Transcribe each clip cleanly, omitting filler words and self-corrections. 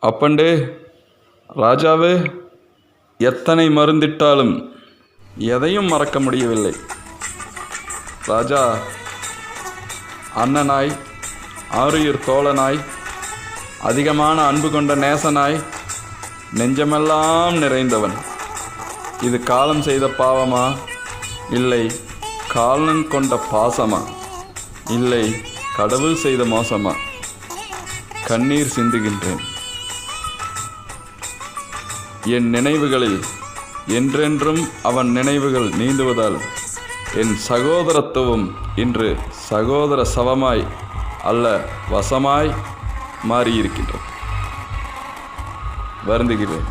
அப்பண்டே ராஜாவே, எத்தனை மருந்திட்டாலும் எதையும் மறக்க முடியவில்லை. ராஜா அண்ணனாய், ஆருயிர் தோழனாய், அதிகமான அன்பு கொண்ட நேசனாய், நெஞ்சமெல்லாம் நிறைந்தவன். இது காலம் செய்த பாவமா? இல்லை காலன் கொண்ட பாசமா? இல்லை கடவுள் செய்த மோசமா? கண்ணீர் சிந்துகின்றேன். என் நினைவுகளில் என்றென்றும் அவன் நினைவுகள் நீந்துவதால் என் சகோதரத்துவம் இன்று சகோதர சவமாய் அல்ல வசமாய் மாறியிருக்கின்றது. வருந்துகிறேன்.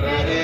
Brother.